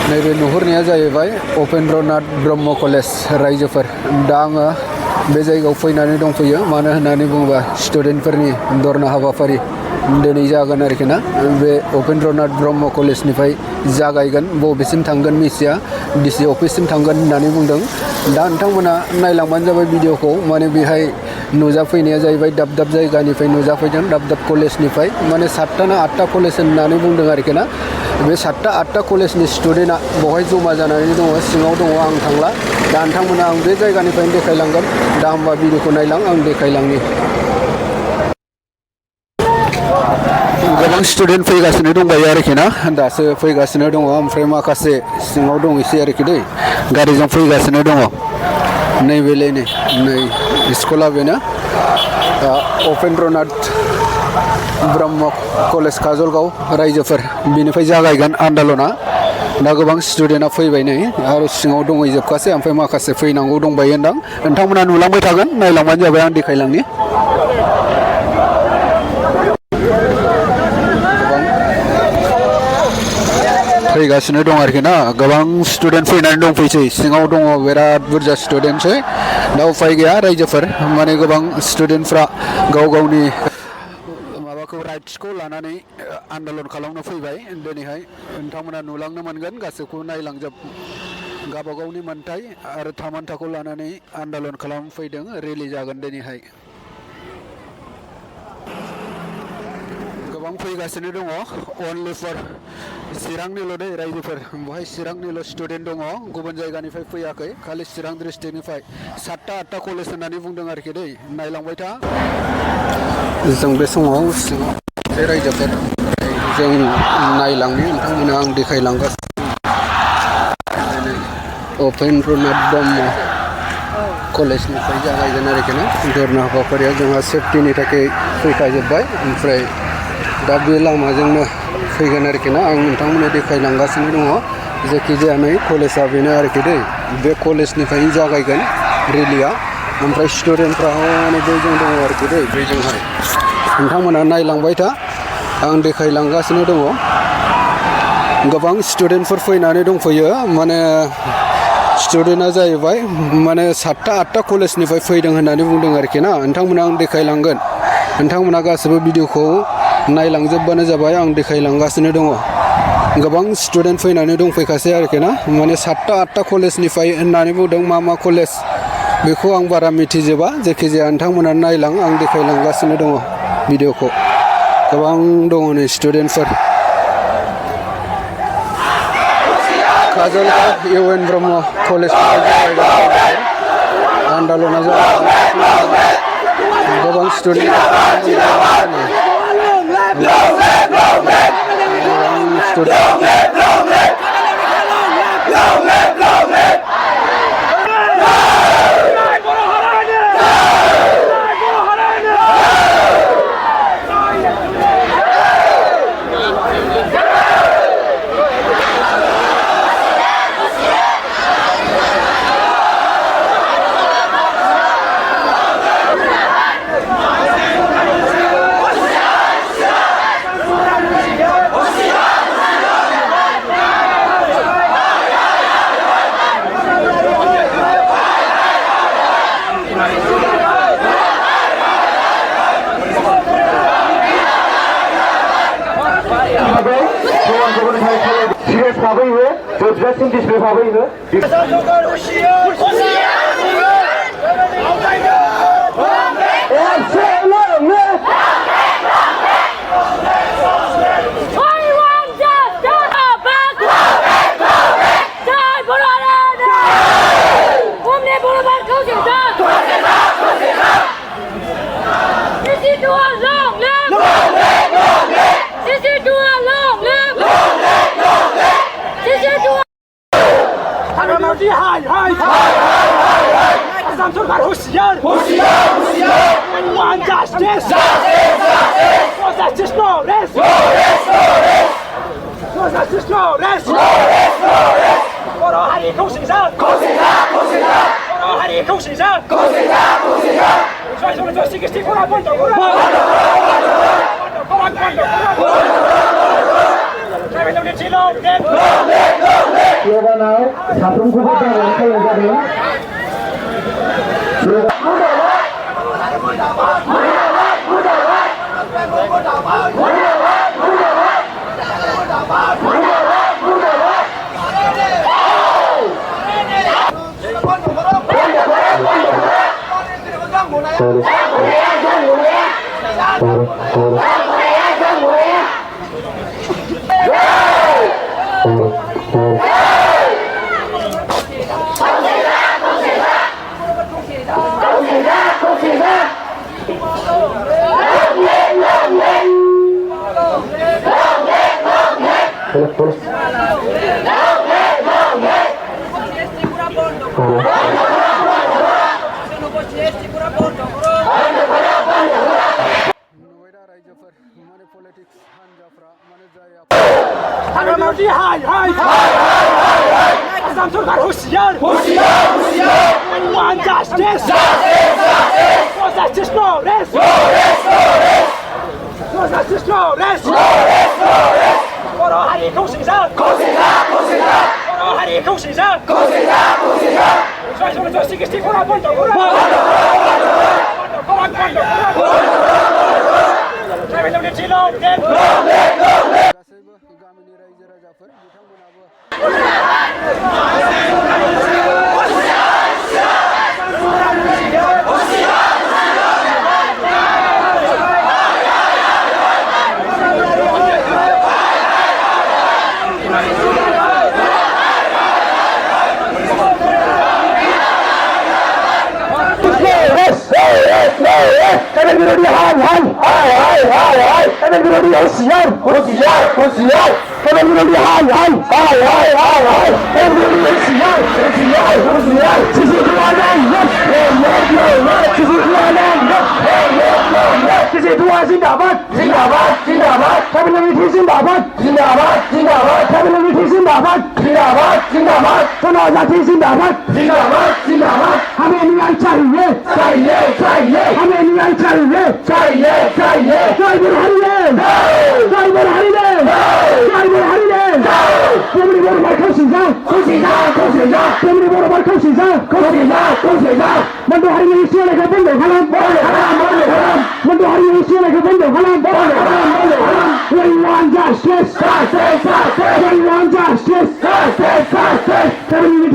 नैबे नुहुरनाया जाहैबाय उपेन्द्र नाथ ब्रह्म कलेज रायजोफोर दा आङो बे जायगायाव फैनानै दंफैयो मानो होननानै बुङोबा स्टुडेन्टफोरनि धरना हाबाफारि दिनै जागोन आरोखि ना बे उपेन्द्र नाथ ब्रह्म कलेजनिफ्राय जागायगोन बबेसिम थांगोन मिथिया डिसि अफिससिम थांगोन होननानै बुंदों दा नोंथांमोना नायलांबानो जाबाय भिडिअखौ माने बेहाय नुजाफैनाया जाहैबाय दाब दाब जायगानिफ्राय नुजाफैदों दाब दाब कलेजनिफ्राय माने 7टा ना 8टा कलेज होननानै बुंदों आरोखि ना बे 7टा 8टा कलेजनि स्टुडेन्टआ बेवहाय जमा जानानै दङ सिङाव दङ आं थांला दा नोंथांमोना आं बे जायगानिफ्रायनो देखायलांगोन दा होमबा भिडिअखौ नायलां आं देखायलांनि गोबां स्टुडेन्ट फैगासिनो दंबायो आरोखि ना दासो फैगासिनो दङ ओमफ्राय माखासे सिङाव दं एसे आरोखि दै गारिजों फैगासिनो दङ नैबेलै नै स्कुला बेनो उपेन्द्र नाथ ब्रह्म कलेज काजलगाव रायजोफोर बिनिफ्राय जागायगोन आन्दलना दा गोबां स्टुडेन्टआ फैबाय नै आरो सिङाव दंहैजोबखासै ओमफ्राय माखासे फैनांगौ दंबायो होनदां नोंथांमोना नुलांबाय थागोन नायलांबानो जाबाय आं देखायलांनि फैगासिनो दं आरोखि ना गोबां स्टुडेन्ट फैनानै दंफैसै सिङाव दङ बिराद बुरजा स्टुडेन्टसै दा उफाय गैया रायजोफोर माने गोबां स्टुडेन्टफ्रा गाव गावनि माबाखौ राइट्सखौ लानानै आन्दलन खालामनो फैबाय दिनैहाय नोंथांमोना नुलांनो मोनगोन गासैखौबो नायलांजोब गावबागावनि मोन्थाय आरो थामोन्थाखौ लानानै आन्दलन खालामनो फैदों रेलि जागोन दिनैहाय गोबां फैगासिनो दङ अनलि फर चिरांनिल' दै रायजोफोर बेवहाय चिरांनिल' स्टुडेन्ट दङ गुबुन जायगानिफ्राय फैयाखै खालि चिरां डिस्ट्रिक्टनिफ्राय 7टा 8टा कलेज होननानै बुंदों आरोखि दै नायलांबाय था जों बे समाव सिङाव बे रायजोफोर जों नायलांनि नोंथांमोना आं देखायलांगासिनो उपेन्द्र नाथ ब्रह्म कलेजनिफ्राय जागायगोन आरोखि ना धरना हाबाफारिया जोंहा सेफटिनि थाखाय फैखाजोब्बाय ओमफ्राय दा बे लामाजोंनो फैगोन आरोखि ना आं नोंथांमोननो देखायलांगासिनो दङ जेखिजाया नै कलेजआ बेनो आरोखि दै बे कलेजनिफ्रायनो जागायगोन रेलिया ओमफ्राय स्टुडेन्टफ्रा हनै बैजों दङ आरोखि दै बैजोंहाय नोंथांमोना नायलांबाय था आं देखायलांगासिनो दङ गोबां स्टुडेन्टफोर फैनानै दंफैयो माने स्टुडेन्टआ जाहैबाय माने 7टा 8टा कलेजनिफ्राय फैदों होननानै बुंदों आरोखि ना नोंथांमोना आं देखायलांगोन नोंथांमोना गासैबो भिडिअखौ नायलांजोबबानो जाबाय आं देखायलांगासिनो दङ गोबां स्टुडेन्ट फैनानै दंफैखासै आरोखि ना माने 7टा 8टा कलेजनिफ्राय होननानै बुंदों मा कलेज बेखौ आं बारा मिथिजोबा जेखिजाया नोंथांमोना नायलां आं देखायलांगासिनो दङ भिडिअखौ गोबां दङ नै स्टुडेन्टफोर काजलगाव UN ब्रह्म कलेज आन्दलना गोबां स्टुडेन्ट जोबजासिम डिसप्ले भाबैनो आसाम सरकार होशियार justice no justice no rest no justice no rest बर' हारिखौ सिंसार बर' हारिखौ सिंसार जय सिगिस्टिफोरा बन्द करा स्लोगानाव साफ्रोमखौबो दाबानो खावलायजादों Hagamadi hai hai Azam Turkar Husiyar We want justice For justice no rest For justice no rest For our Hari Kosingsan For our Hari Kosingsan Try to 64 Bondo Try to let you know गासैबो गामिनि रायजो राजाफोर बिथांमोनाबो Kami berani hai Kami berani Husiyar Kami berani hai Kami berani Husiyar Sisi dua Zindabad Kami berani Zindabad Kami berani Zindabad Penajati Zindabad Kami ini yang चाहिए हमें न्याय चाहिए जय Burhani Kami berani Kosingsan Kami berani Kosingsan Mandu hari ini siapa yang bondo kalam Mandu hari ini siapa yang bondo kalam We want justice We want justice Kami